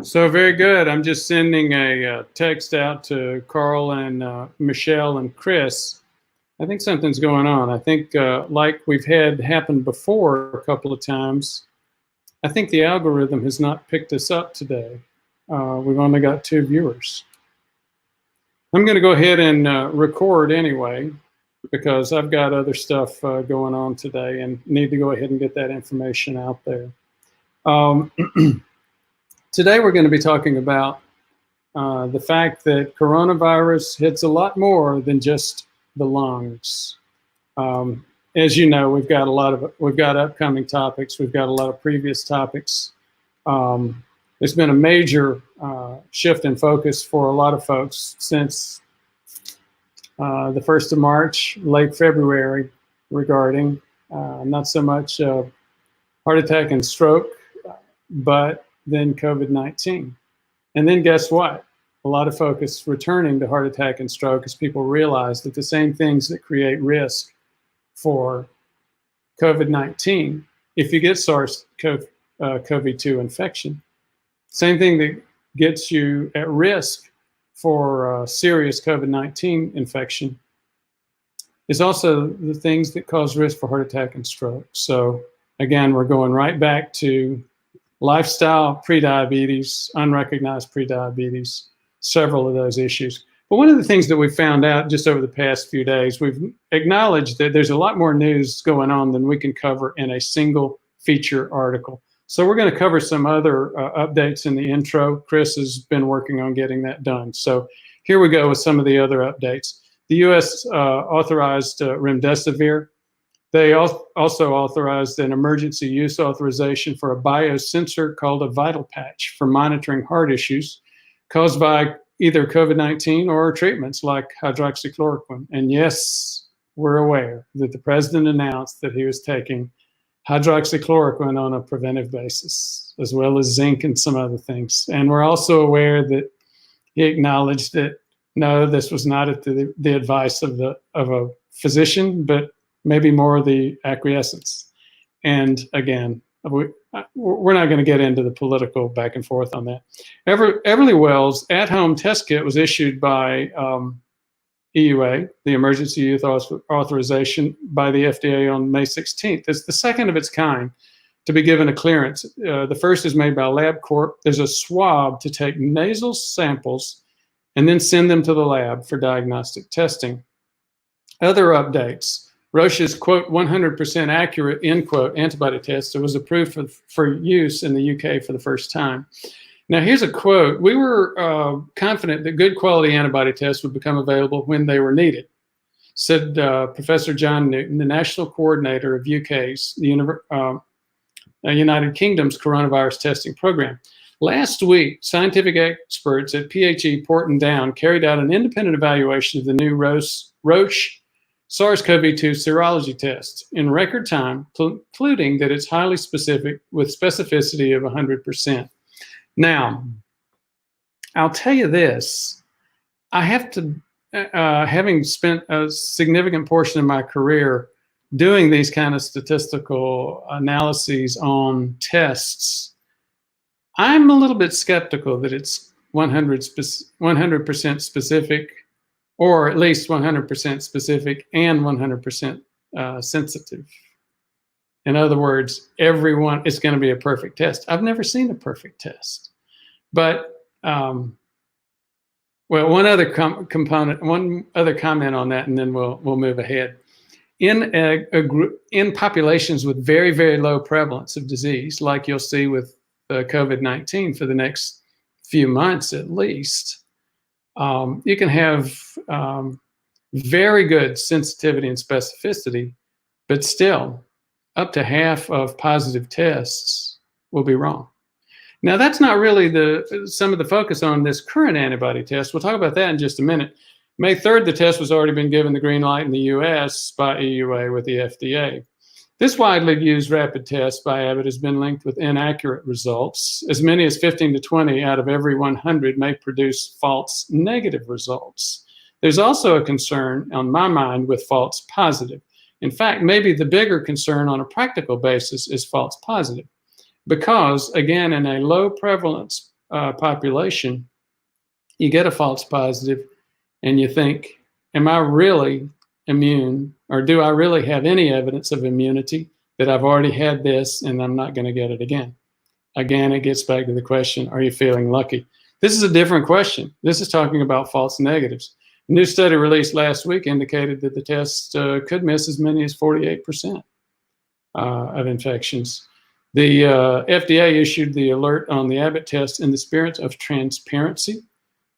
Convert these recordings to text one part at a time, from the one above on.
So very good. I'm just sending a text out to Carl and Michelle and Chris. I think something's going on. I think like we've had happen before a couple of times, I think the algorithm has not picked us up today. We've only got 2 viewers. I'm going to go ahead and record anyway, because I've got other stuff going on today and need to go ahead and get that information out there. Today we're going to be talking about the fact that coronavirus hits a lot more than just the lungs. As you know, we've got upcoming topics. We've got a lot of previous topics. There's been a major shift in focus for a lot of folks since the 1st of March, late February, regarding not so much heart attack and stroke, but then COVID-19. And then guess what? A lot of focus returning to heart attack and stroke as people realize that the same things that create risk for COVID-19, if you get SARS-CoV-2 infection, same thing that gets you at risk for serious COVID-19 infection is also the things that cause risk for heart attack and stroke. So again, we're going right back to lifestyle, prediabetes, unrecognized prediabetes, several of those issues. But one of the things that we found out just over the past few days, we've acknowledged that there's a lot more news going on than we can cover in a single feature article. So we're going to cover some other updates in the intro. Chris has been working on getting that done. So here we go with some of the other updates. The U.S. authorized remdesivir. They also authorized an emergency use authorization for a biosensor called a vital patch for monitoring heart issues caused by either COVID-19 or treatments like hydroxychloroquine. And yes, we're aware that the president announced that he was taking hydroxychloroquine on a preventive basis, as well as zinc and some other things. And we're also aware that he acknowledged that, no, this was not at the advice of a physician, but maybe more the acquiescence. And again, we're not going to get into the political back and forth on that. Everly Wells at-home test kit was issued by EUA, the Emergency Use Authorization, by the FDA on May 16th. It's the second of its kind to be given a clearance. The first is made by LabCorp. There's a swab to take nasal samples and then send them to the lab for diagnostic testing. Other updates. Roche's, quote, 100% accurate, end quote, antibody test was approved for use in the UK for the first time. Now, here's a quote. We were confident that good quality antibody tests would become available when they were needed, said Professor John Newton, the national coordinator of UK's, the United Kingdom's coronavirus testing program. Last week, scientific experts at PHE Porton Down carried out an independent evaluation of the new Roche SARS-CoV-2 serology test in record time, concluding that it's highly specific with specificity of 100%. Now, I'll tell you this, I have to, having spent a significant portion of my career doing these kind of statistical analyses on tests, I'm a little bit skeptical that it's 100% specific, or at least 100% specific and 100% sensitive. In other words, everyone, it's going to be a perfect test. I've never seen a perfect test. But, well, one other comment on that, and then we'll move ahead. In populations with very, very low prevalence of disease, like you'll see with COVID-19 for the next few months at least, you can have very good sensitivity and specificity, but still up to half of positive tests will be wrong. Now, that's not really some of the focus on this current antibody test. We'll talk about that in just a minute. May 3rd, the test was already been given the green light in the US by EUA with the FDA. This widely used rapid test by Abbott has been linked with inaccurate results. As many as 15 to 20 out of every 100 may produce false negative results. There's also a concern on my mind with false positive. In fact, maybe the bigger concern on a practical basis is false positive. Because, again, in a low prevalence population, you get a false positive and you think, am I really immune, or do I really have any evidence of immunity that I've already had this and I'm not going to get it again? Again, it gets back to the question, are you feeling lucky? This is a different question. This is talking about false negatives. A new study released last week indicated that the test could miss as many as 48% of infections. The FDA issued the alert on the Abbott test in the spirit of transparency.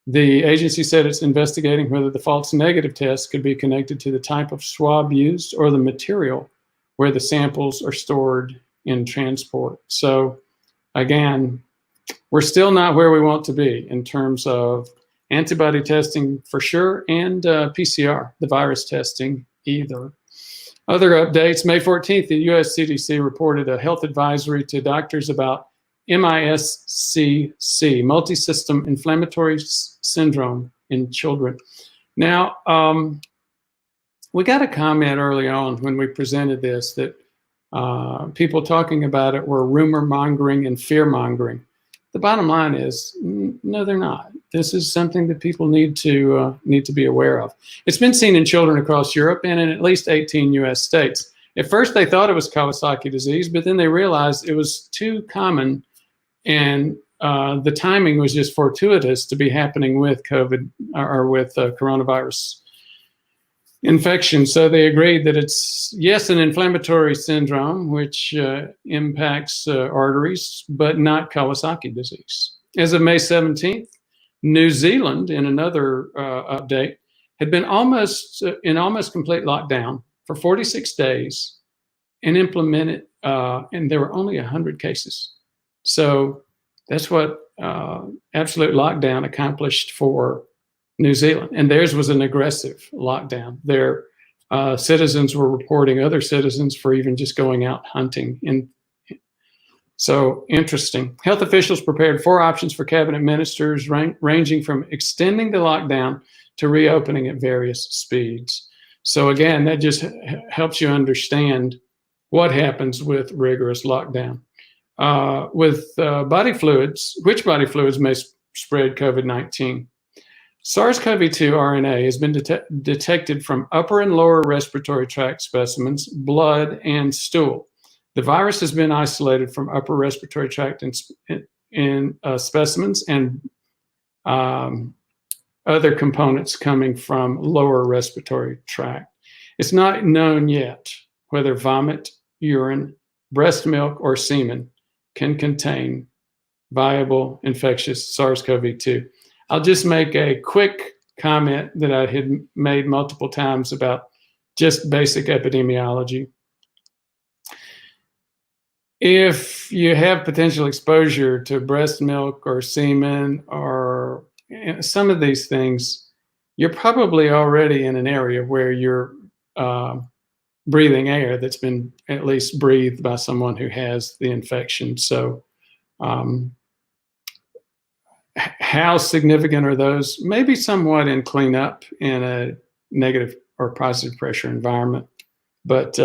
The agency said it's investigating whether the false negative test could be connected to the type of swab used or the material where the samples are stored in transport. So again, we're still not where we want to be in terms of antibody testing for sure, and PCR, the virus testing either. Other updates, May 14th, the US CDC reported a health advisory to doctors about MISCC, multisystem inflammatory syndrome in children. Now, we got a comment early on when we presented this that people talking about it were rumor mongering and fear mongering. The bottom line is, no, they're not. This is something that people need to be aware of. It's been seen in children across Europe and in at least 18 US states. At first, they thought it was Kawasaki disease, but then they realized it was too common, and the timing was just fortuitous to be happening with COVID or with coronavirus infection. So they agreed that it's, yes, an inflammatory syndrome, which impacts arteries, but not Kawasaki disease. As of May 17th, New Zealand, in another update, had been in almost complete lockdown for 46 days and implemented, and there were only 100 cases. So that's what absolute lockdown accomplished for New Zealand. And theirs was an aggressive lockdown. Their citizens were reporting other citizens for even just going out hunting. And so interesting. Health officials prepared 4 options for cabinet ministers, ranging from extending the lockdown to reopening at various speeds. So again, that just helps you understand what happens with rigorous lockdown. With body fluids, which body fluids may spread COVID-19? SARS-CoV-2 RNA has been detected from upper and lower respiratory tract specimens, blood, and stool. The virus has been isolated from upper respiratory tract in specimens and other components coming from lower respiratory tract. It's not known yet whether vomit, urine, breast milk, or semen can contain viable infectious SARS-CoV-2. I'll just make a quick comment that I had made multiple times about just basic epidemiology. If you have potential exposure to breast milk or semen or some of these things, you're probably already in an area where you're breathing air that's been at least breathed by someone who has the infection. So how significant are those? Maybe somewhat in cleanup in a negative or positive pressure environment. But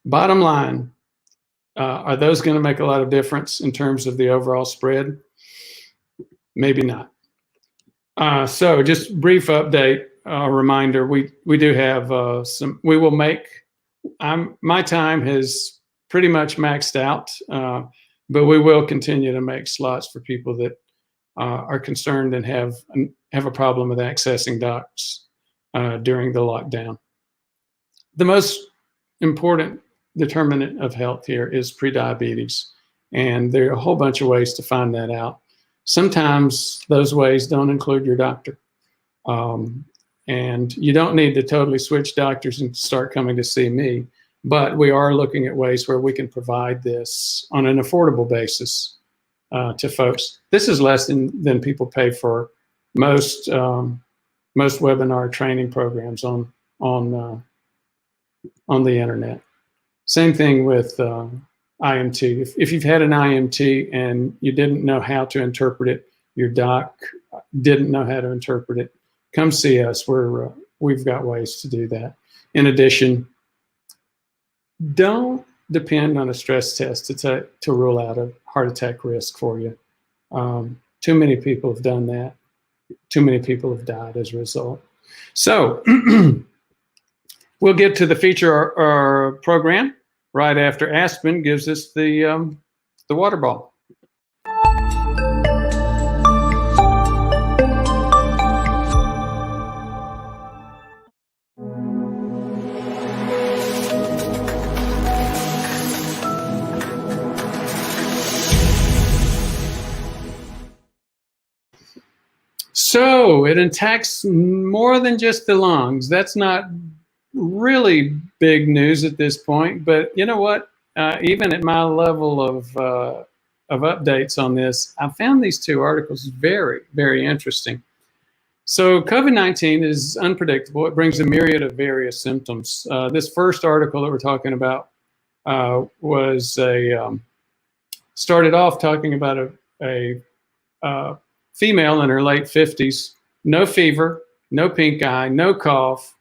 bottom line, are those going to make a lot of difference in terms of the overall spread? Maybe not. So just brief update, reminder, we do have some, we will make, my time has pretty much maxed out, but we will continue to make slots for people that are concerned and have a problem with accessing docs during the lockdown. The most important determinant of health here is prediabetes, and there are a whole bunch of ways to find that out. Sometimes those ways don't include your doctor, and you don't need to totally switch doctors and start coming to see me, but we are looking at ways where we can provide this on an affordable basis to folks. This is less than people pay for most webinar training programs on the internet. Same thing with IMT. If you've had an IMT and you didn't know how to interpret it, your doc didn't know how to interpret it, come see us. We've got ways to do that. In addition, don't depend on a stress test to rule out a heart attack risk for you. Too many people have done that. Too many people have died as a result. So we'll get to the feature program right after Aspen gives us the water ball. So it attacks more than just the lungs. That's not really big news at this point, but you know what? Even at my level of updates on this, I found these two articles very, very interesting. So COVID-19 is unpredictable. It brings a myriad of various symptoms. This first article that we're talking about was started off talking about a female in her late 50s, no fever, no pink eye, no cough,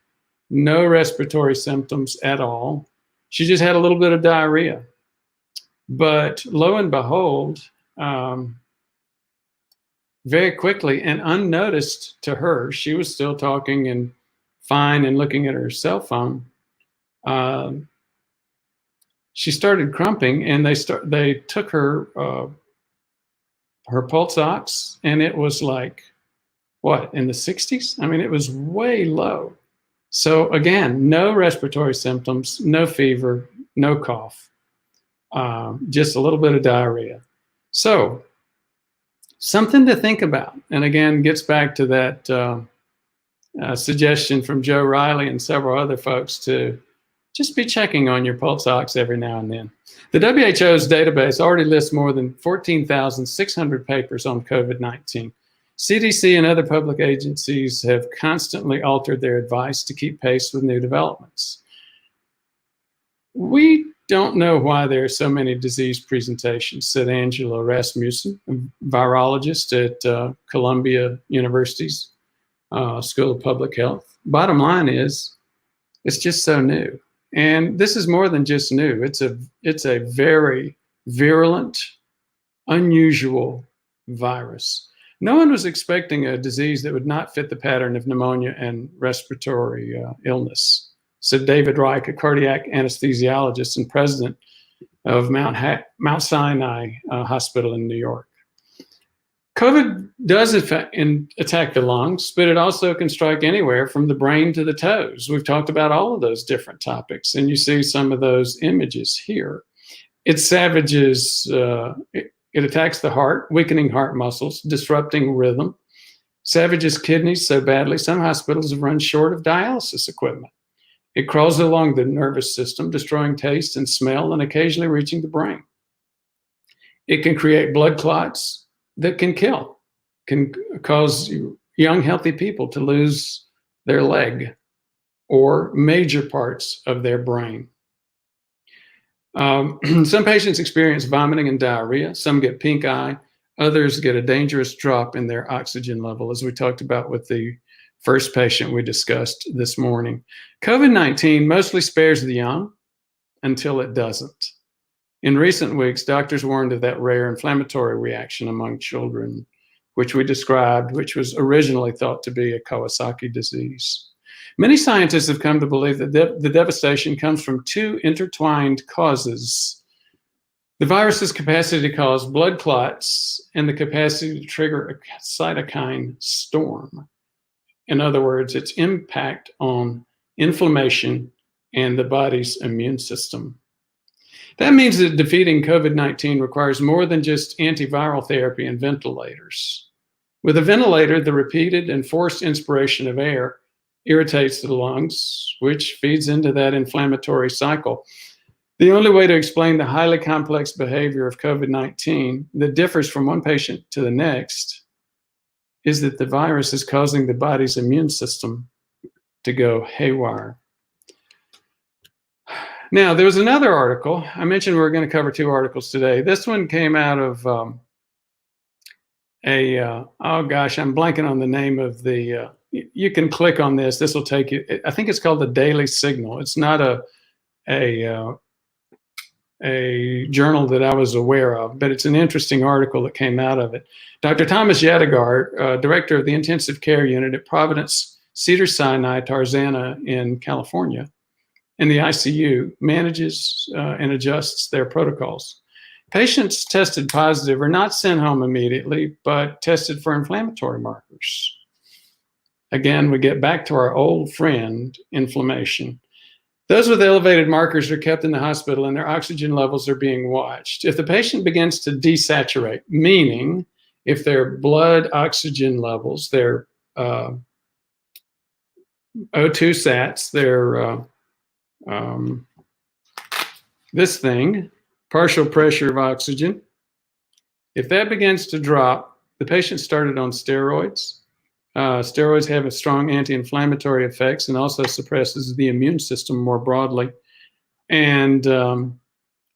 no respiratory symptoms at all. She just had a little bit of diarrhea. But lo and behold, very quickly and unnoticed to her, she was still talking and fine and looking at her cell phone. She started crumping, and they took her pulse ox, and it was like, what, in the 60s? I mean, it was way low. So again, no respiratory symptoms, no fever, no cough, just a little bit of diarrhea. So something to think about. And again, gets back to that suggestion from Joe Riley and several other folks to just be checking on your pulse ox every now and then. The WHO's database already lists more than 14,600 papers on COVID-19. CDC and other public agencies have constantly altered their advice to keep pace with new developments. We don't know why there are so many disease presentations, said Angela Rasmussen, a virologist at Columbia University's School of Public Health. Bottom line is, it's just so new. And this is more than just new. It's a very virulent, unusual virus. No one was expecting a disease that would not fit the pattern of pneumonia and respiratory illness, said David Reich, a cardiac anesthesiologist and president of Mount Sinai Hospital in New York. COVID does attack the lungs, but it also can strike anywhere from the brain to the toes. We've talked about all of those different topics, and you see some of those images here. It attacks the heart, weakening heart muscles, disrupting rhythm, savages kidneys so badly some hospitals have run short of dialysis equipment. It crawls along the nervous system, destroying taste and smell and occasionally reaching the brain. It can create blood clots that can kill, can cause young, healthy people to lose their leg or major parts of their brain. Some patients experience vomiting and diarrhea. Some get pink eye. Others get a dangerous drop in their oxygen level, as we talked about with the first patient we discussed this morning. COVID-19 mostly spares the young until it doesn't. In recent weeks, doctors warned of that rare inflammatory reaction among children, which we described, which was originally thought to be a Kawasaki disease. Many scientists have come to believe that the devastation comes from two intertwined causes: the virus's capacity to cause blood clots and the capacity to trigger a cytokine storm. In other words, its impact on inflammation and the body's immune system. That means that defeating COVID-19 requires more than just antiviral therapy and ventilators. With a ventilator, the repeated and forced inspiration of air irritates the lungs, which feeds into that inflammatory cycle. The only way to explain the highly complex behavior of COVID-19 that differs from one patient to the next is that the virus is causing the body's immune system to go haywire. Now, there was another article. I mentioned we were going to cover two articles today. This one came out of oh gosh, I'm blanking on the name of the, you can click on this. This will take you, I think it's called the Daily Signal. It's not a a journal that I was aware of, but it's an interesting article that came out of it. Dr. Thomas Yadigar, director of the intensive care unit at Providence Cedars-Sinai Tarzana in California, in the ICU, manages and adjusts their protocols. Patients tested positive are not sent home immediately, but tested for inflammatory markers. Again, we get back to our old friend, inflammation. Those with elevated markers are kept in the hospital and their oxygen levels are being watched. If the patient begins to desaturate, meaning if their blood oxygen levels, their O2 sats, their this thing, partial pressure of oxygen, if that begins to drop, the patient started on steroids. Steroids have a strong anti-inflammatory effects and also suppresses the immune system more broadly. And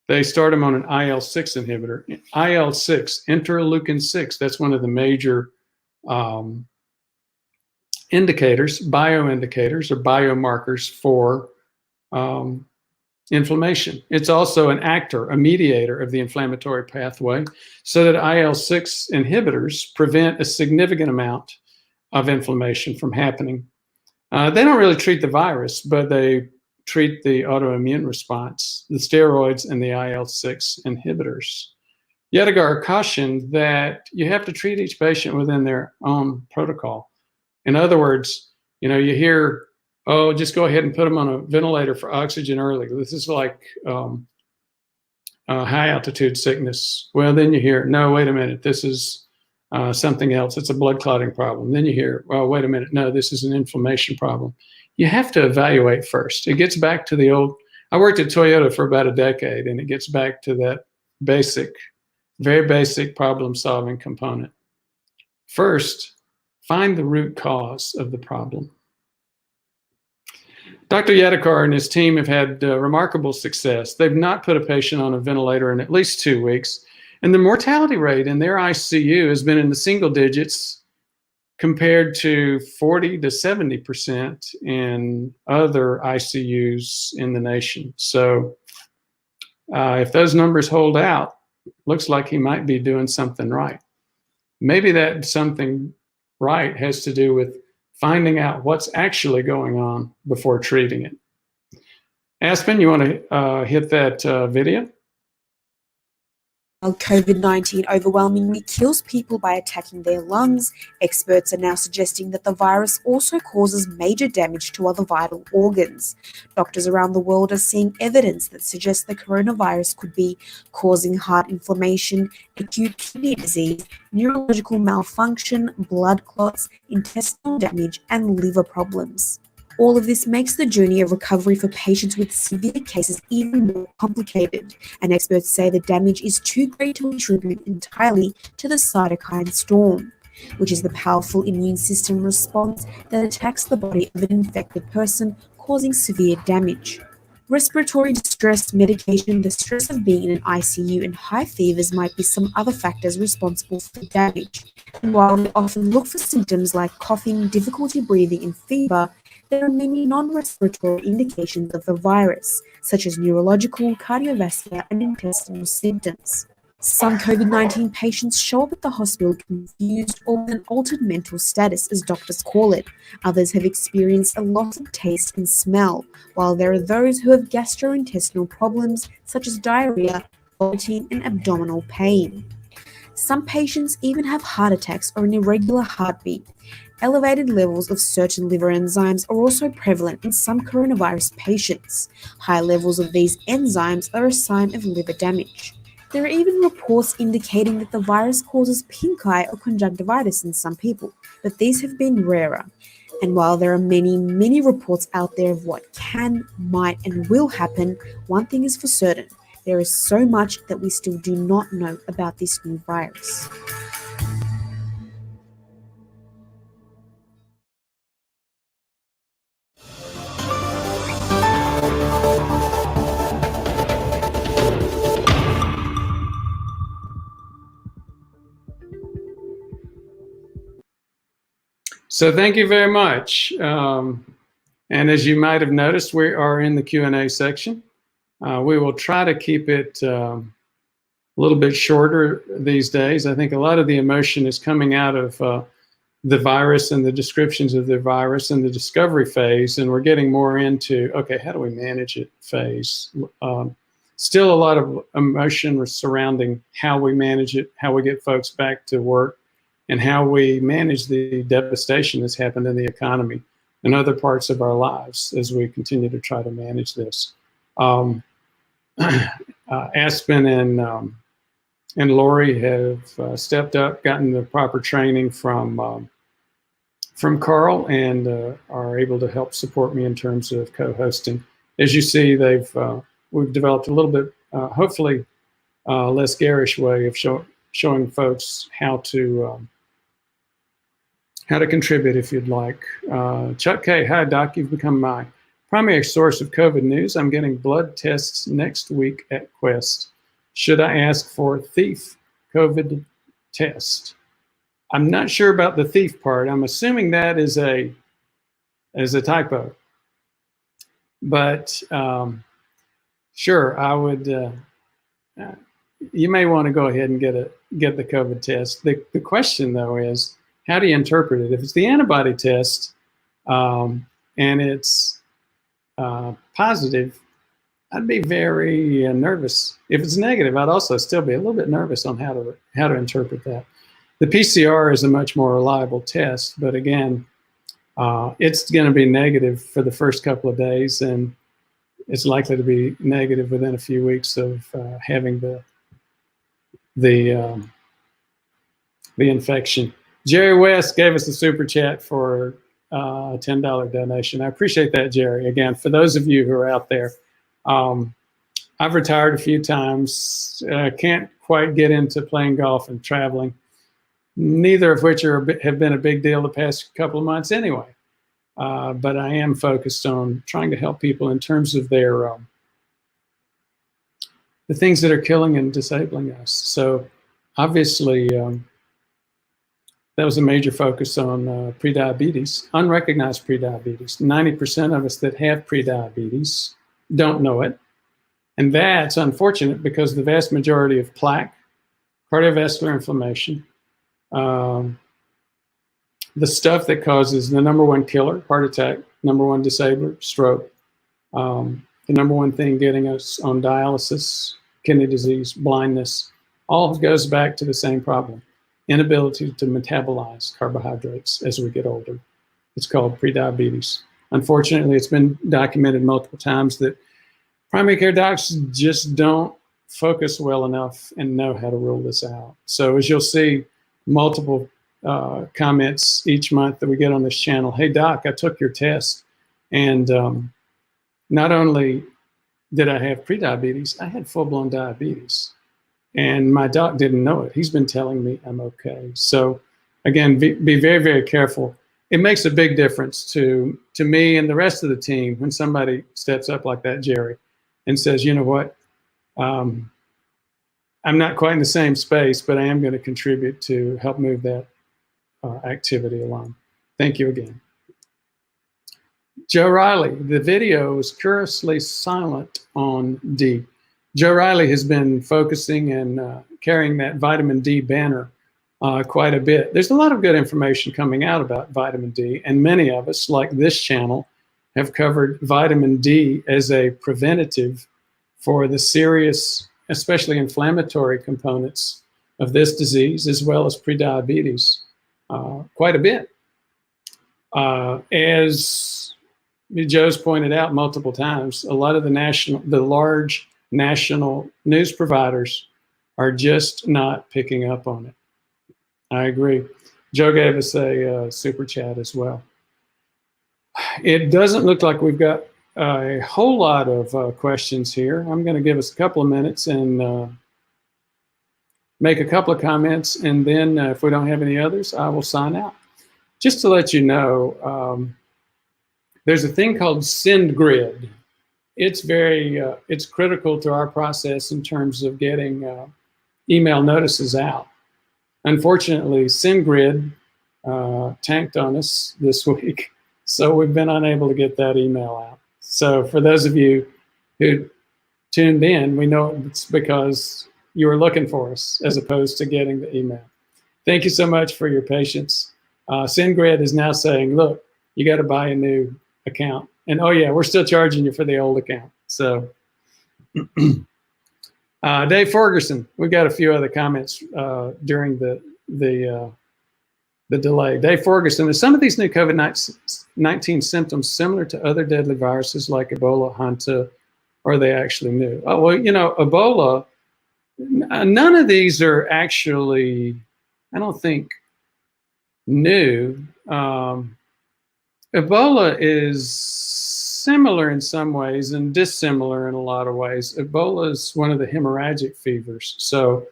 they start them on an IL-6 inhibitor. IL-6, interleukin-6, that's one of the major indicators, bioindicators or biomarkers for inflammation. It's also an actor, a mediator of the inflammatory pathway, so that IL-6 inhibitors prevent a significant amount of inflammation from happening. They don't really treat the virus, but they treat the autoimmune response, the steroids and the IL-6 inhibitors. Yadigar cautioned that you have to treat each patient within their own protocol. In other words, you know, you hear, oh, just go ahead and put them on a ventilator for oxygen early. This is like high altitude sickness. Well, then you hear, no, wait a minute, this is something else. It's a blood clotting problem. Then you hear, well, wait a minute, no, this is an inflammation problem. You have to evaluate first. It gets back to the old, I worked at Toyota for about a decade, and it gets back to that basic, very basic problem solving component. First, find the root cause of the problem. Dr. Yadigar and his team have had remarkable success. They've not put a patient on a ventilator in at least 2 weeks, and the mortality rate in their ICU has been in the single digits compared to 40 to 70% in other ICUs in the nation. So if those numbers hold out, looks like he might be doing something right. Maybe that something right has to do with finding out what's actually going on before treating it. Aspen, you want to hit that video? While COVID-19 overwhelmingly kills people by attacking their lungs, experts are now suggesting that the virus also causes major damage to other vital organs. Doctors around the world are seeing evidence that suggests the coronavirus could be causing heart inflammation, acute kidney disease, neurological malfunction, blood clots, intestinal damage, and liver problems. All of this makes the journey of recovery for patients with severe cases even more complicated, and experts say the damage is too great to attribute entirely to the cytokine storm, which is the powerful immune system response that attacks the body of an infected person, causing severe damage. Respiratory distress, medication, the stress of being in an ICU, and high fevers might be some other factors responsible for the damage. And while we often look for symptoms like coughing, difficulty breathing, and fever, there are many non-respiratory indications of the virus, such as neurological, cardiovascular, and intestinal symptoms. Some COVID-19 patients show up at the hospital confused or with an altered mental status, as doctors call it. Others have experienced a loss of taste and smell, while there are those who have gastrointestinal problems such as diarrhea, vomiting, and abdominal pain. Some patients even have heart attacks or an irregular heartbeat. Elevated levels of certain liver enzymes are also prevalent in some coronavirus patients. High levels of these enzymes are a sign of liver damage. There are even reports indicating that the virus causes pink eye or conjunctivitis in some people, but these have been rarer. And while there are many reports out there of what can, might, and will happen, one thing is for certain: there is so much that we still do not know about this new virus. So thank you very much. And as you might have noticed, we are in the Q&A section. We will try to keep it a little bit shorter these days. I think a lot of the emotion is coming out of the virus and the descriptions of the virus and the discovery phase, and we're getting more into, okay, how do we manage it phase. Still a lot of emotion surrounding how we manage it, how we get folks back to work, and how we manage the devastation that's happened in the economy and other parts of our lives as we continue to try to manage this. Aspen and Lori have stepped up, gotten the proper training from Carl, and are able to help support me in terms of co-hosting. As you see, we've developed a little bit, hopefully, less garish way of showing folks how to contribute if you'd like. Chuck K, hi Doc, you've become my primary source of COVID news. I'm getting blood tests next week at Quest. Should I ask for thief COVID test? I'm not sure about the thief part. I'm assuming that is a typo. But sure, I would. You may want to go ahead and get the COVID test. The question though is, how do you interpret it? If it's the antibody test and it's positive, I'd be very nervous. If it's negative, I'd also still be a little bit nervous on how to interpret that. The PCR is a much more reliable test, but again, it's going to be negative for the first couple of days, and it's likely to be negative within a few weeks of having the infection. Jerry West gave us a super chat for a $10 donation. I appreciate that, Jerry. Again, for those of you who are out there, I've retired a few times. Can't quite get into playing golf and traveling, neither of which have been a big deal the past couple of months anyway. But I am focused on trying to help people in terms of their the things that are killing and disabling us. So obviously, that was a major focus on prediabetes, unrecognized prediabetes. 90% of us that have prediabetes don't know it. And that's unfortunate because the vast majority of plaque, cardiovascular inflammation, the stuff that causes the #1 killer, heart attack, #1 disabler, stroke, the #1 thing getting us on dialysis, kidney disease, blindness, all goes back to the same problem: inability to metabolize carbohydrates as we get older. It's called prediabetes. Unfortunately, it's been documented multiple times that primary care docs just don't focus well enough and know how to rule this out. So as you'll see, multiple comments each month that we get on this channel. Hey doc, I took your test, and not only did I have prediabetes, I had full-blown diabetes, and my doc didn't know it. He's been telling me I'm okay. So again, be very, very careful. It makes a big difference to me and the rest of the team when somebody steps up like that, Jerry, and says, you know what, I'm not quite in the same space, but I am going to contribute to help move that activity along. Thank you again. Joe Riley, the video is curiously silent on D. Joe Riley has been focusing and carrying that vitamin D banner quite a bit. There's a lot of good information coming out about vitamin D, and many of us, like this channel, have covered vitamin D as a preventative for the serious, especially inflammatory components of this disease, as well as prediabetes, quite a bit. As Joe's pointed out multiple times, a lot of the large national news providers are just not picking up on it. I agree. Joe gave us a super chat as well. It doesn't look like we've got a whole lot of questions here. I'm going to give us a couple of minutes and make a couple of comments, and then if we don't have any others, I will sign out. Just to let you know, there's a thing called SendGrid. It's it's critical to our process in terms of getting email notices out. Unfortunately, SendGrid tanked on us this week, so we've been unable to get that email out. So for those of you who tuned in, we know it's because you were looking for us as opposed to getting the email. Thank you so much for your patience. SendGrid is now saying, look, you got to buy a new account. And oh yeah, we're still charging you for the old account. So Dave Ferguson, we got a few other comments during the delay. Dave Ferguson, are some of these new COVID-19 symptoms similar to other deadly viruses like Ebola, Hanta, or are they actually new? Oh, well, you know, Ebola, none of these are actually, I don't think, new. Ebola is similar in some ways and dissimilar in a lot of ways. Ebola is one of the hemorrhagic fevers. So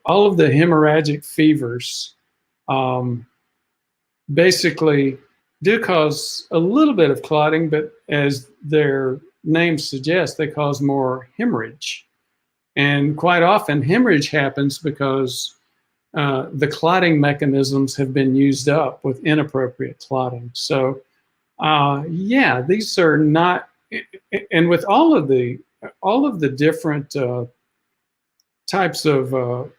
all of the hemorrhagic fevers basically do cause a little bit of clotting, but as their name suggests, they cause more hemorrhage. And quite often hemorrhage happens because the clotting mechanisms have been used up with inappropriate clotting. So yeah, these are not, and with all of the different types of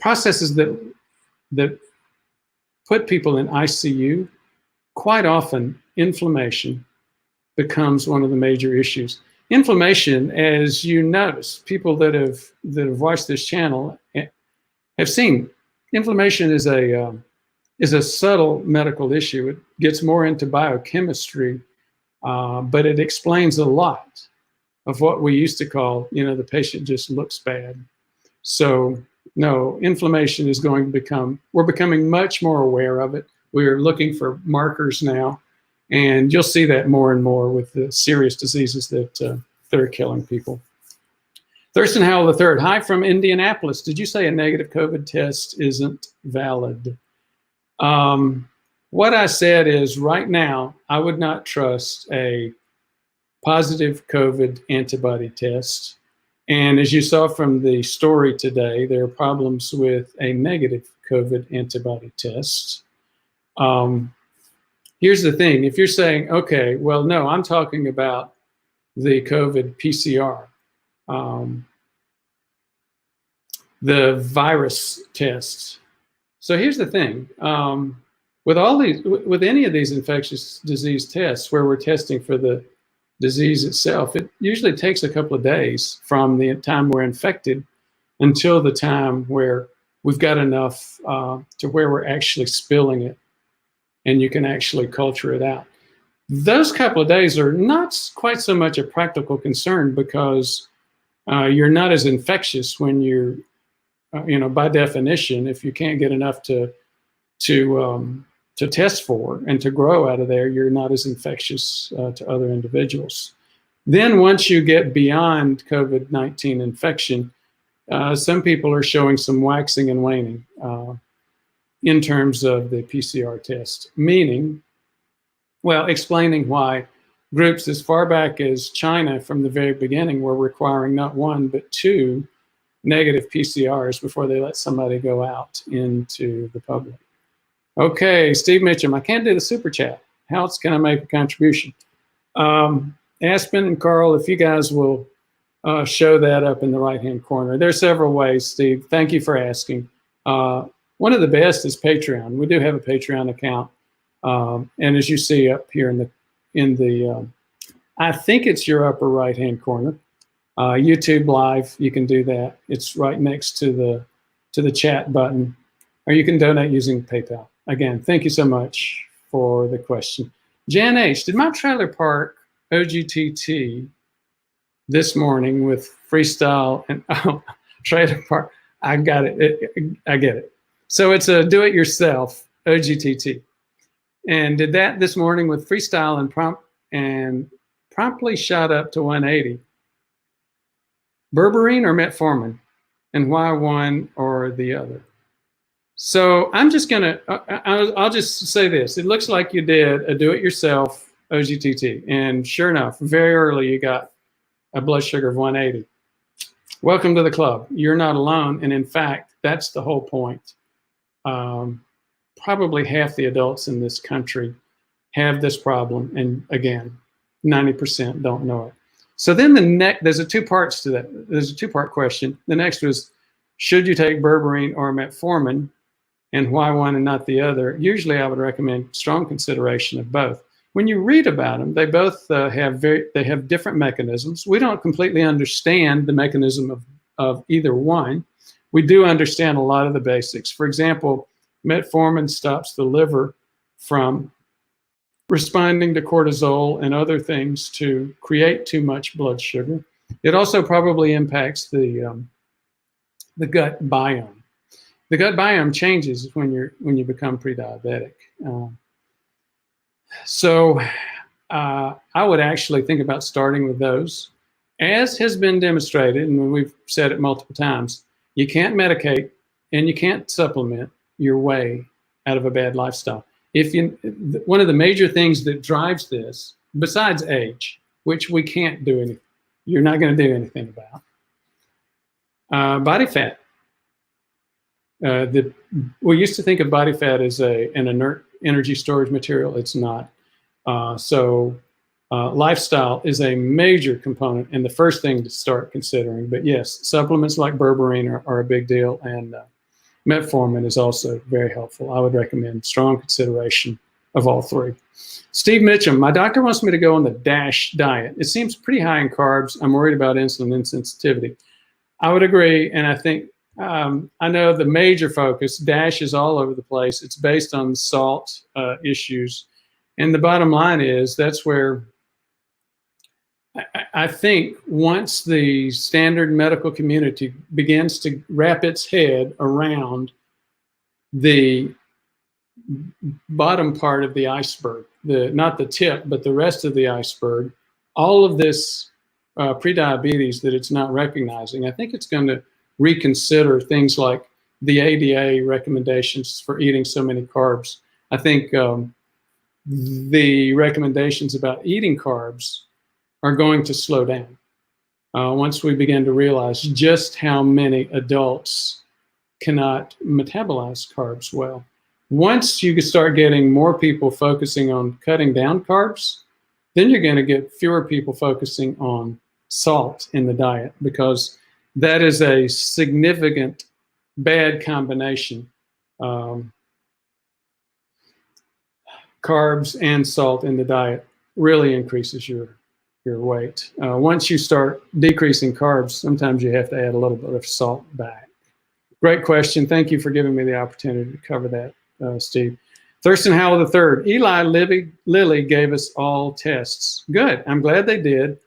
processes that put people in ICU, quite often inflammation becomes one of the major issues. Inflammation, as you notice, people that have watched this channel have seen, inflammation is a subtle medical issue. It gets more into biochemistry, but it explains a lot of what we used to call, you know, the patient just looks bad. So no, inflammation is going to become, we're becoming much more aware of it. We're looking for markers now, and you'll see that more and more with the serious diseases that are killing people. Thurston Howell III, hi from Indianapolis. Did you say a negative COVID test isn't valid? What I said is right now, I would not trust a positive COVID antibody test. And as you saw from the story today, there are problems with a negative COVID antibody test. Here's the thing. If you're saying, okay, well, no, I'm talking about the COVID PCR, the virus tests. So here's the thing. With any of these infectious disease tests where we're testing for the disease itself, it usually takes a couple of days from the time we're infected until the time where we've got enough to where we're actually spilling it and you can actually culture it out. Those couple of days are not quite so much a practical concern because you're not as infectious when you're, you know, by definition, if you can't get enough to test for and to grow out of there, you're not as infectious to other individuals. Then once you get beyond COVID-19 infection, some people are showing some waxing and waning in terms of the PCR test, meaning, well, explaining why groups as far back as China from the very beginning were requiring not one, but two negative PCRs before they let somebody go out into the public. Okay, Steve Mitchum, I can't do the super chat. How else can I make a contribution? Aspen and Carl, if you guys will show that up in the right-hand corner. There are several ways, Steve. Thank you for asking. One of the best is Patreon. We do have a Patreon account. And as you see up here in the I think it's your upper right-hand corner. YouTube Live, you can do that. It's right next to the chat button, or you can donate using PayPal. Again, thank you so much for the question. Jan H, did my trailer park OGTT this morning with freestyle and trailer park? I got it. I get it. So it's a do-it-yourself OGTT, and did that this morning with freestyle and promptly shot up to 180. Berberine or metformin, and why one or the other? So I'm just gonna, I'll just say this. It looks like you did a do-it-yourself OGTT, and sure enough, very early you got a blood sugar of 180. Welcome to the club. You're not alone, and in fact, that's the whole point. Probably half the adults in this country have this problem, and again, 90% don't know it. So then there's a two parts to that. There's a two-part question. The next was, should you take berberine or metformin, and why one and not the other? Usually I would recommend strong consideration of both. When you read about them, they both have different mechanisms. We don't completely understand the mechanism of either one. We do understand a lot of the basics. For example, metformin stops the liver from responding to cortisol and other things to create too much blood sugar. It also probably impacts the gut biome. The gut biome changes when you become pre-diabetic. So I would actually think about starting with those. As has been demonstrated, and we've said it multiple times, you can't medicate and you can't supplement your way out of a bad lifestyle. One of the major things that drives this, besides age, which we can't do anything, you're not going to do anything about, body fat. We used to think of body fat as an inert energy storage material. It's not. Lifestyle is a major component and the first thing to start considering. But yes, supplements like berberine are a big deal, and metformin is also very helpful. I would recommend strong consideration of all three. Steve Mitchum, my doctor wants me to go on the DASH diet. It seems pretty high in carbs. I'm worried about insulin insensitivity. I would agree, and I think I know the major focus, DASH is all over the place. It's based on salt issues. And the bottom line is that's where I think once the standard medical community begins to wrap its head around the bottom part of the iceberg, not the tip, but the rest of the iceberg, all of this prediabetes that it's not recognizing, I think it's going to reconsider things like the ADA recommendations for eating so many carbs. I think the recommendations about eating carbs are going to slow down once we begin to realize just how many adults cannot metabolize carbs well. Once you start getting more people focusing on cutting down carbs, then you're going to get fewer people focusing on salt in the diet, because that is a significant bad combination. Carbs and salt in the diet really increases your weight. Once you start decreasing carbs, sometimes you have to add a little bit of salt back. Great question. Thank you for giving me the opportunity to cover that, Steve. Thurston Howell III. Eli Lilly gave us all tests. Good. I'm glad they did.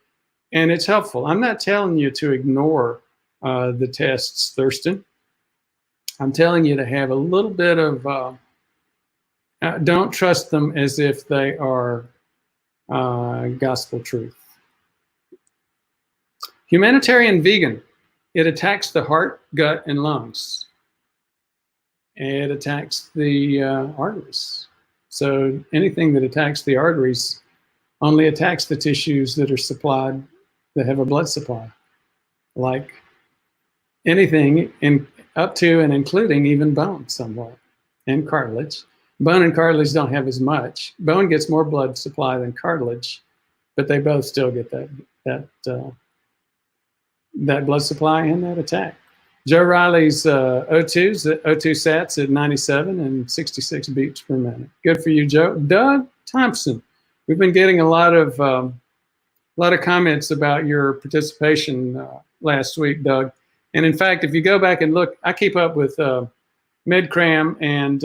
And it's helpful. I'm not telling you to ignore the tests, Thurston. I'm telling you to have a little bit of, don't trust them as if they are gospel truth. Humanitarian vegan. It attacks the heart, gut, and lungs. It attacks the arteries. So anything that attacks the arteries only attacks the tissues that are supplied, that have a blood supply. Like anything up to and including even bone somewhat, and cartilage. Bone and cartilage don't have as much. Bone gets more blood supply than cartilage, but they both still get that blood supply and that attack. Joe Riley's O2 sats at 97 and 66 beats per minute. Good for you, Joe. Doug Thompson. We've been getting a lot of comments about your participation last week, Doug. And in fact, if you go back and look, I keep up with MedCram and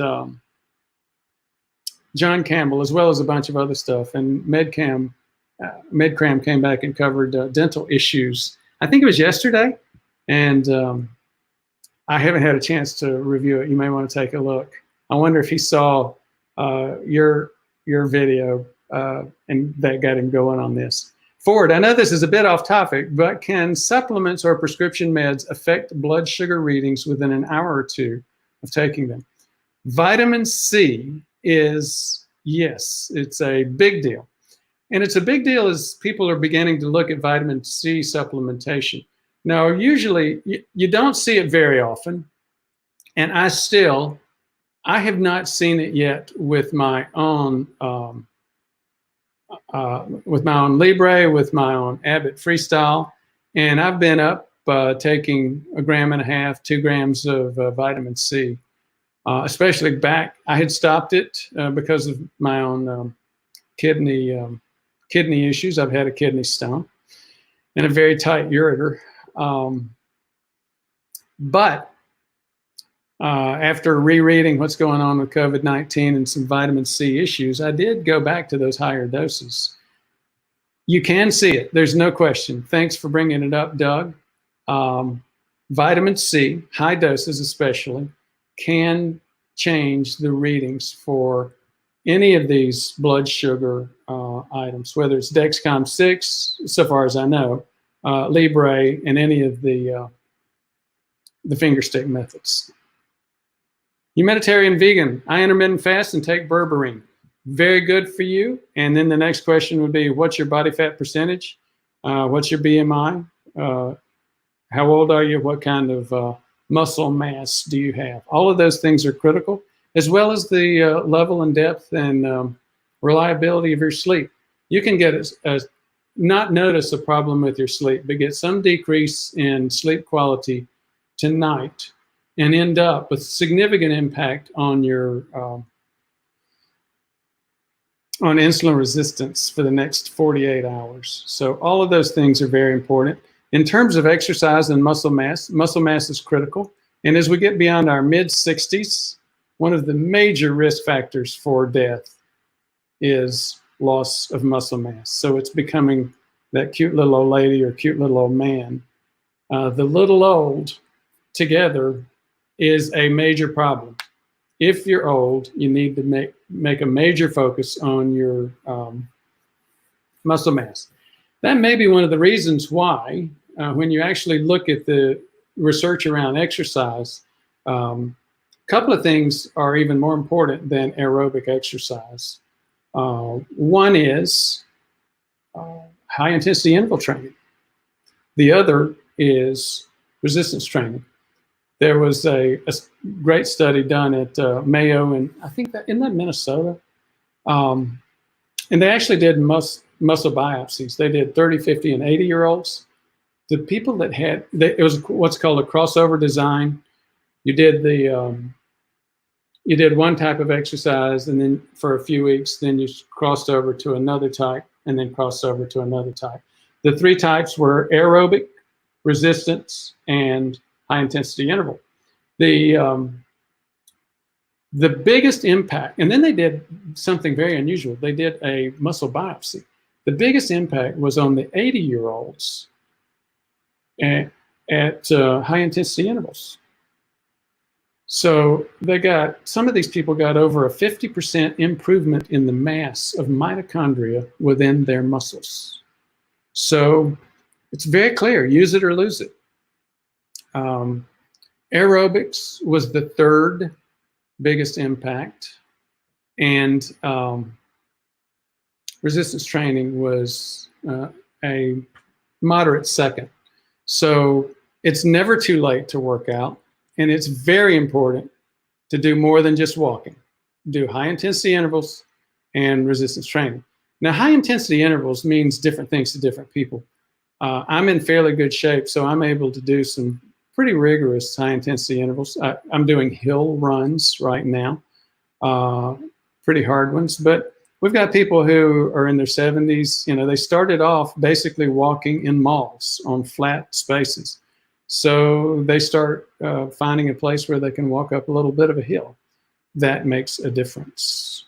John Campbell, as well as a bunch of other stuff. And MedCram came back and covered dental issues. I think it was yesterday, and I haven't had a chance to review it. You may want to take a look. I wonder if he saw your video and that got him going on this. Ford, I know this is a bit off topic, but can supplements or prescription meds affect blood sugar readings within an hour or two of taking them? Vitamin C is, yes, it's a big deal. And it's a big deal as people are beginning to look at vitamin C supplementation. Now, usually you don't see it very often. And I have not seen it yet with my own with my own Libre, with my own Abbott Freestyle, and I've been up taking 1.5 grams, 2 grams of vitamin C, especially back. I had stopped it because of my own kidney issues. I've had a kidney stone and a very tight ureter. But after rereading what's going on with COVID-19 and some vitamin C issues, I did go back to those higher doses. You can see it. There's no question. Thanks for bringing it up, Doug. Vitamin C, high doses especially, can change the readings for any of these blood sugar items, whether it's Dexcom 6, so far as I know, Libre, and any of the finger stick methods. Humanitarian vegan, I intermittent fast and take berberine. Very good for you. And then the next question would be, what's your body fat percentage? What's your BMI? How old are you? What kind of muscle mass do you have? All of those things are critical, as well as the level and depth and reliability of your sleep. You can get not notice a problem with your sleep, but get some decrease in sleep quality tonight and end up with significant impact on your on insulin resistance for the next 48 hours. So all of those things are very important. In terms of exercise and muscle mass is critical. And as we get beyond our mid-60s, one of the major risk factors for death is loss of muscle mass. So it's becoming that cute little old lady or cute little old man. The little old together is a major problem. If you're old, you need to make a major focus on your muscle mass. That may be one of the reasons why, when you actually look at the research around exercise, a couple of things are even more important than aerobic exercise. One is high intensity interval training. The other is resistance training. There was a great study done at Mayo, and I think that, isn't that Minnesota? And they actually did muscle biopsies. They did 30, 50, and 80-year-olds. The people that had, it was what's called a crossover design. You did you did one type of exercise, and then for a few weeks, then you crossed over to another type, and then crossed over to another type. The 3 types were aerobic, resistance, and high intensity interval. The biggest impact, and then they did something very unusual. They did a muscle biopsy. The biggest impact was on the 80-year-olds at high intensity intervals. So they got, some of these people got over a 50% improvement in the mass of mitochondria within their muscles. So it's very clear, use it or lose it. Aerobics was the 3rd biggest impact, and resistance training was a moderate 2nd. So it's never too late to work out, and it's very important to do more than just walking. Do high intensity intervals and resistance training. Now, high intensity intervals means different things to different people. I'm in fairly good shape, so I'm able to do some pretty rigorous high intensity intervals. I'm doing hill runs right now, pretty hard ones, but we've got people who are in their 70s. You know, they started off basically walking in malls on flat spaces. So they start finding a place where they can walk up a little bit of a hill. That makes a difference.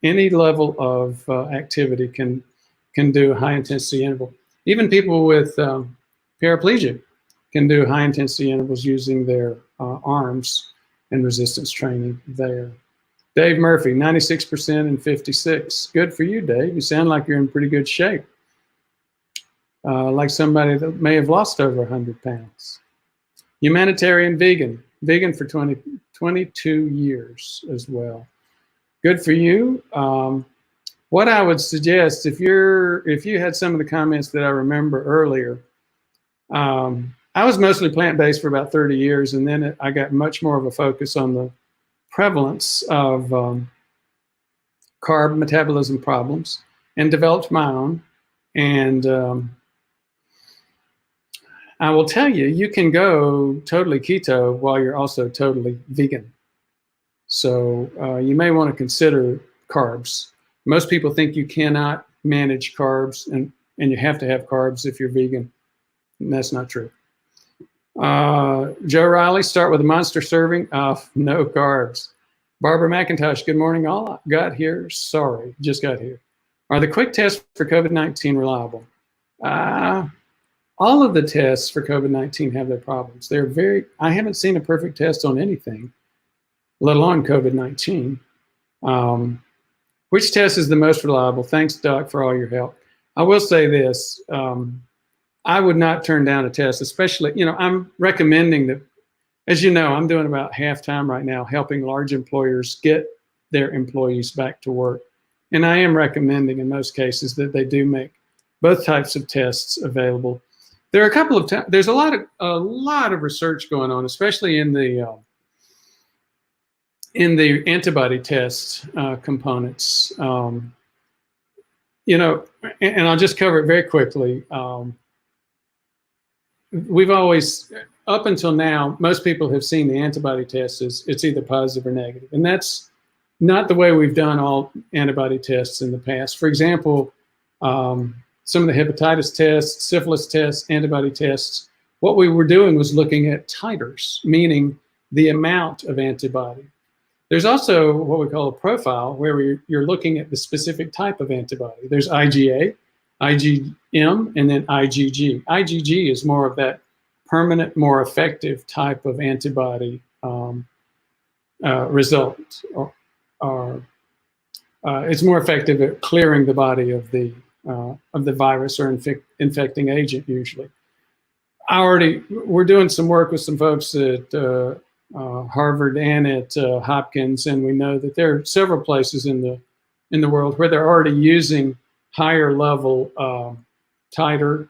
Any level of activity can do a high intensity interval. Even people with paraplegia can do high intensity intervals using their arms and resistance training there. Dave Murphy, 96% and 56. Good for you, Dave. You sound like you're in pretty good shape. Like somebody that may have lost over 100 pounds. Humanitarian vegan, vegan for 22 years as well. Good for you. What I would suggest, if you had some of the comments that I remember earlier, I was mostly plant-based for about 30 years, and then I got much more of a focus on the prevalence of carb metabolism problems and developed my own. And I will tell you, you can go totally keto while you're also totally vegan. So you may want to consider carbs. Most people think you cannot manage carbs and you have to have carbs if you're vegan. And that's not true. Joe Riley, start with a monster serving of no carbs. Barbara McIntosh, good morning. All got here. Sorry, just got here. Are the quick tests for COVID-19 reliable? All of the tests for COVID-19 have their problems. I haven't seen a perfect test on anything, let alone COVID-19. Which test is the most reliable? Thanks, Doc, for all your help. I will say this. I would not turn down a test, especially, I'm recommending that, as you know, I'm doing about half-time right now, helping large employers get their employees back to work. And I am recommending in most cases that they do make both types of tests available. There are there's a lot of research going on, especially in the antibody test components. And I'll just cover it very quickly. We've always, up until now, most people have seen the antibody test as it's either positive or negative. And that's not the way we've done all antibody tests in the past. For example, some of the hepatitis tests, syphilis tests, antibody tests, what we were doing was looking at titers, meaning the amount of antibody. There's also what we call a profile, where you're looking at the specific type of antibody. There's IgA, IgM, and then IgG. IgG is more of that permanent, more effective type of antibody result. It's more effective at clearing the body of the virus or infecting agent usually. We're doing some work with some folks at Harvard and at Hopkins, and we know that there are several places in the world where they're already using higher level titers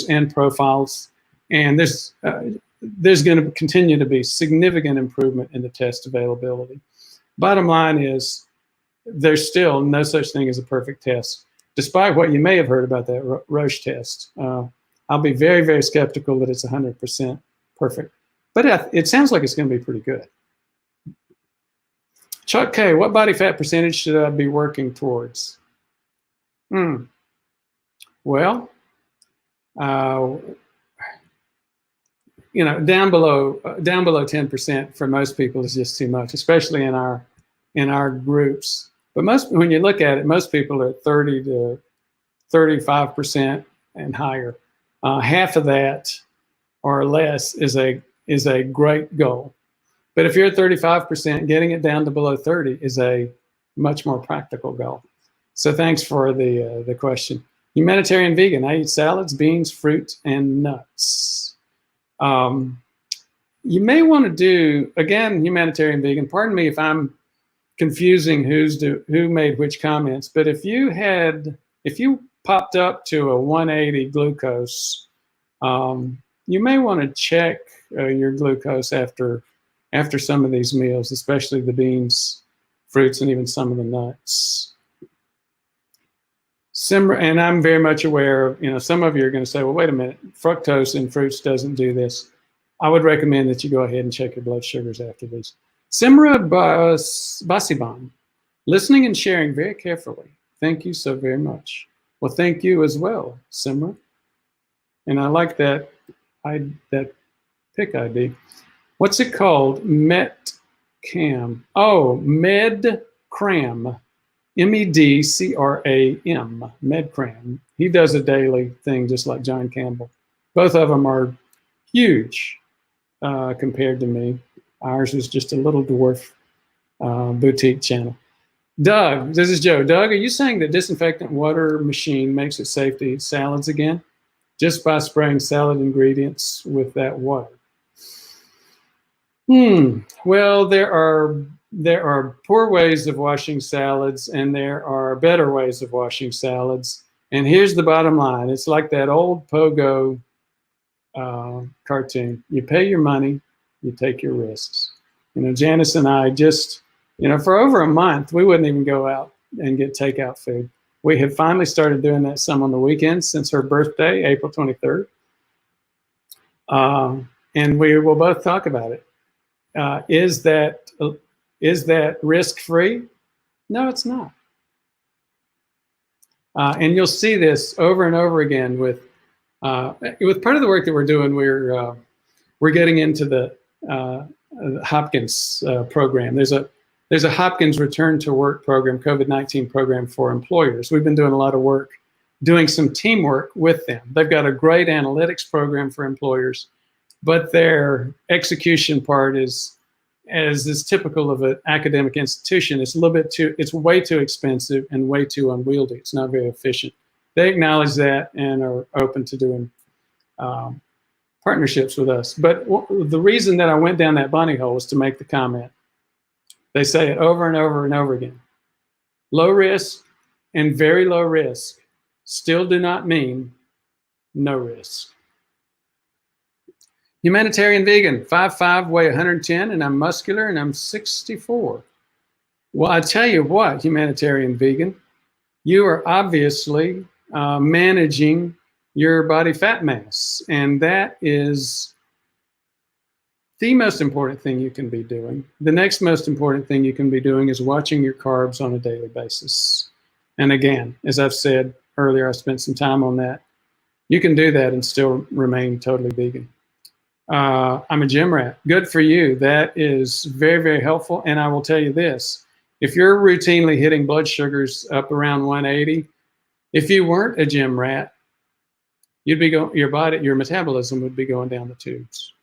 and profiles, and there's going to continue to be significant improvement in the test availability. Bottom line is, there's still no such thing as a perfect test, despite what you may have heard about that Roche test. I'll be very, very skeptical that it's 100% perfect, but it sounds like it's going to be pretty good. Chuck K, what body fat percentage should I be working towards? Well, down below 10% for most people is just too much, especially in our groups. But when you look at it, most people are 30 to 35% and higher. Half of that or less is a great goal. But if you're at 35%, getting it down to below 30 is a much more practical goal. So thanks for the question. Humanitarian vegan, I eat salads, beans, fruit, and nuts. You may want to do, again, humanitarian vegan, pardon me if I'm confusing who made which comments, but if you popped up to a 180 glucose, you may want to check your glucose after some of these meals, especially the beans, fruits, and even some of the nuts. And I'm very much aware of, some of you are going to say, well, wait a minute, fructose in fruits doesn't do this. I would recommend that you go ahead and check your blood sugars after these. Simra Basiban, listening and sharing very carefully. Thank you so very much. Well, thank you as well, Simra. And I like that pick ID. What's it called? Metcam. Oh, Medcram. MEDCRAM, Medcram. He does a daily thing just like John Campbell. Both of them are huge compared to me. Ours is just a little dwarf boutique channel. Doug, this is Joe. Doug, are you saying that disinfectant water machine makes it safe to eat salads again? Just by spraying salad ingredients with that water? Well, there are poor ways of washing salads, and there are better ways of washing salads. And here's the bottom line. It's like that old Pogo cartoon. You pay your money, you take your risks. Janice and I just, for over a month, we wouldn't even go out and get takeout food. We have finally started doing that some on the weekends since her birthday, April 23rd. And we will both talk about it. Is that risk-free? No, it's not. And you'll see this over and over again with part of the work that we're doing. We're getting into the Hopkins program. There's a Hopkins return to work program, COVID-19 program for employers. We've been doing a lot of work, doing some teamwork with them. They've got a great analytics program for employers, but their execution part is, as is typical of an academic institution, it's way too expensive and way too unwieldy. It's not very efficient. They acknowledge that and are open to doing partnerships with us. But the reason that I went down that bunny hole was to make the comment. They say it over and over and over again. Low risk and very low risk still do not mean no risk. Humanitarian vegan, 5'5", weigh 110, and I'm muscular, and I'm 64. Well, I tell you what, humanitarian vegan, you are obviously managing your body fat mass, and that is the most important thing you can be doing. The next most important thing you can be doing is watching your carbs on a daily basis. And again, as I've said earlier, I spent some time on that. You can do that and still remain totally vegan. I'm a gym rat. Good for you. That is very, very helpful. And I will tell you this, if you're routinely hitting blood sugars up around 180, if you weren't a gym rat, you'd be your metabolism would be going down the tubes.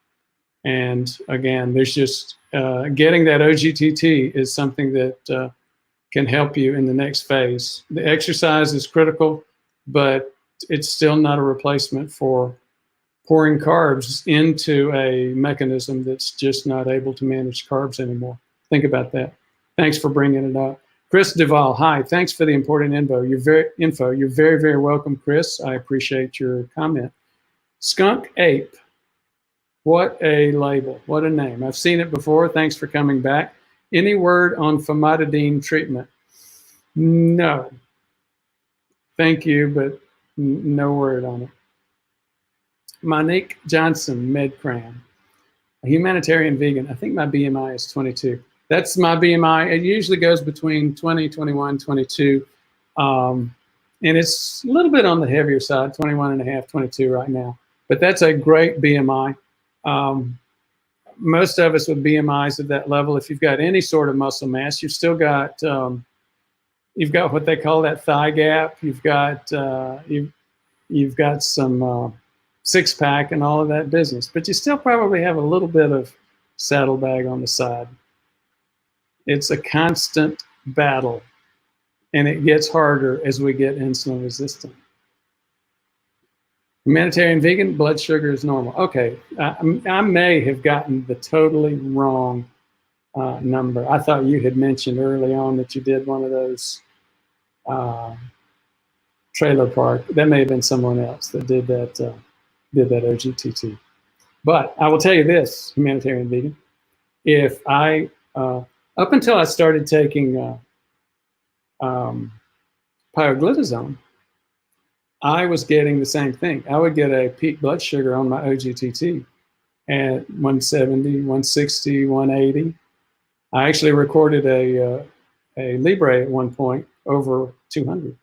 And again, there's just getting that OGTT is something that can help you in the next phase. The exercise is critical, but it's still not a replacement for pouring carbs into a mechanism that's just not able to manage carbs anymore. Think about that. Thanks for bringing it up. Chris Duvall, hi, thanks for the important info. You're very, very welcome, Chris. I appreciate your comment. Skunk Ape, what a label, what a name. I've seen it before, thanks for coming back. Any word on famotidine treatment? No. Thank you, but no word on it. Monique Johnson, MedCram, a humanitarian vegan. I think my BMI is 22. That's my BMI. It usually goes between 20, 21, 22. And it's a little bit on the heavier side, 21 and a half, 22 right now. But that's a great BMI. Most of us with BMIs at that level, if you've got any sort of muscle mass, you've still got, you've got what they call that thigh gap. You've got some six-pack and all of that business, but you still probably have a little bit of saddlebag on the side. It's a constant battle, and it gets harder as we get insulin resistant. Humanitarian vegan, blood sugar is normal. Okay, I may have gotten the totally wrong number. I thought you had mentioned early on that you did one of those trailer park. That may have been someone else that did that OGTT. But I will tell you this, humanitarian vegan, if I, up until I started taking pioglitazone, I was getting the same thing. I would get a peak blood sugar on my OGTT at 170, 160, 180. I actually recorded a Libre at one point over 200.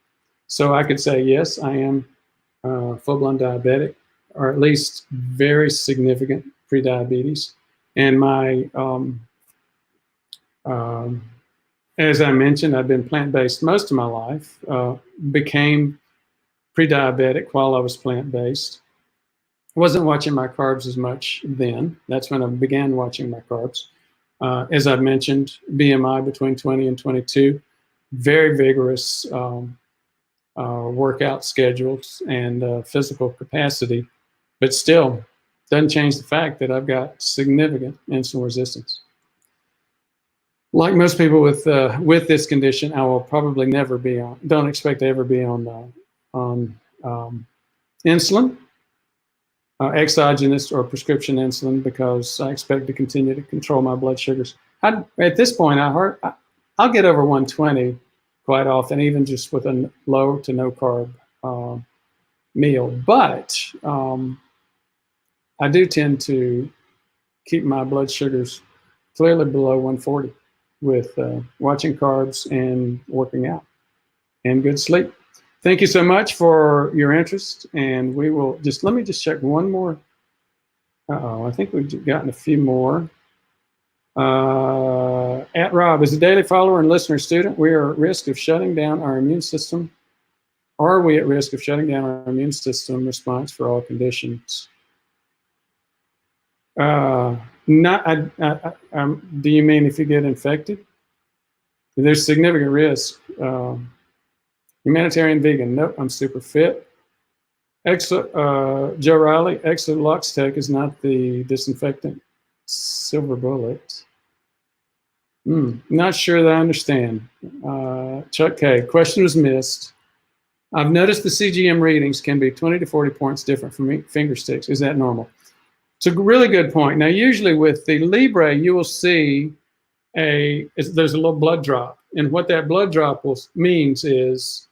So I could say, yes, I am full-blown diabetic, or at least very significant prediabetes. And my, as I mentioned, I've been plant-based most of my life, became pre-diabetic while I was plant-based. I wasn't watching my carbs as much then. That's when I began watching my carbs. As I've mentioned, BMI between 20 and 22, very vigorous workout schedules and physical capacity, but still doesn't change the fact that I've got significant insulin resistance. Like most people with this condition, I will probably never be on, don't expect to ever be on insulin, exogenous or prescription insulin, because I expect to continue to control my blood sugars. At this point, I'll get over 120 quite often, even just with a low to no carb meal. But I do tend to keep my blood sugars clearly below 140 with watching carbs and working out and good sleep. Thank you so much for your interest, and we will let me just check one more. I think we've gotten a few more. At Rob, as a daily follower and listener student, we are at risk of shutting down our immune system. Are we at risk of shutting down our immune system response for all conditions? Do you mean if you get infected? There's significant risk. Humanitarian vegan, nope, I'm super fit. Joe Riley, Exoluxtec is not the disinfectant. Silver bullet. Not sure that I understand. Chuck K, question was missed. I've noticed the CGM readings can be 20 to 40 points different from finger sticks. Is that normal? It's a really good point. Now, usually with the Libre, you will see there's a little blood drop. And what that blood drop means is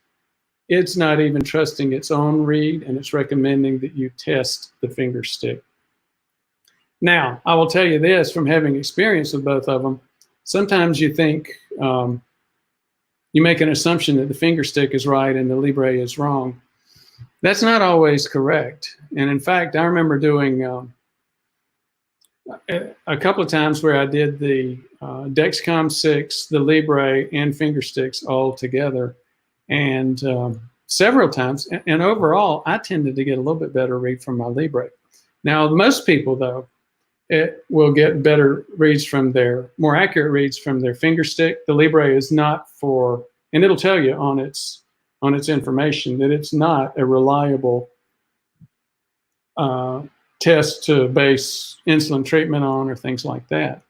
it's not even trusting its own read, and it's recommending that you test the finger stick. Now, I will tell you this from having experience with both of them. Sometimes you think, you make an assumption that the finger stick is right and the Libre is wrong. That's not always correct. And in fact, I remember doing a couple of times where I did the Dexcom 6, the Libre, and finger sticks all together. And several times, and overall, I tended to get a little bit better read from my Libre. Now, most people, though, it will get better reads from more accurate reads from their finger stick. The Libre is not for, and it'll tell you on its information that it's not a reliable test to base insulin treatment on or things like that.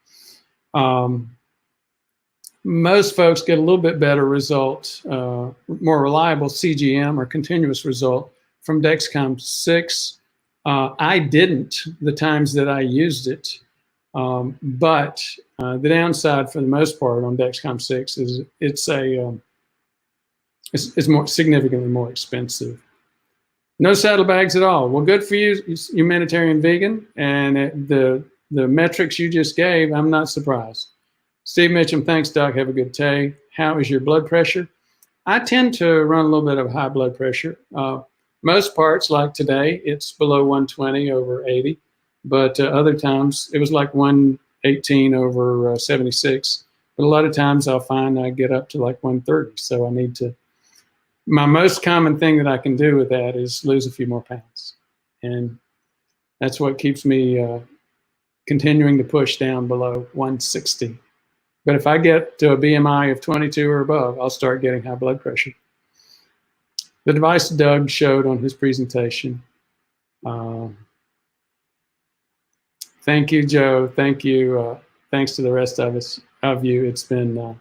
Most folks get a little bit better result, more reliable CGM or continuous result from Dexcom 6. I didn't the times that I used it, but the downside for the most part on Dexcom 6 is it's more significantly more expensive. No saddlebags at all. Well, good for you, humanitarian vegan, and the metrics you just gave, I'm not surprised. Steve Mitchum, thanks, Doc. Have a good day. How is your blood pressure? I tend to run a little bit of high blood pressure. Most parts, like today, it's below 120 over 80, but other times it was like 118 over 76. But a lot of times I'll find I get up to like 130. So I need to, my most common thing that I can do with that is lose a few more pounds. And that's what keeps me continuing to push down below 160. But if I get to a BMI of 22 or above, I'll start getting high blood pressure. The device Doug showed on his presentation. Thank you, Joe. Thank you. Thanks to the rest of you. It's been,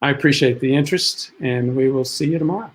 I appreciate the interest, and we will see you tomorrow.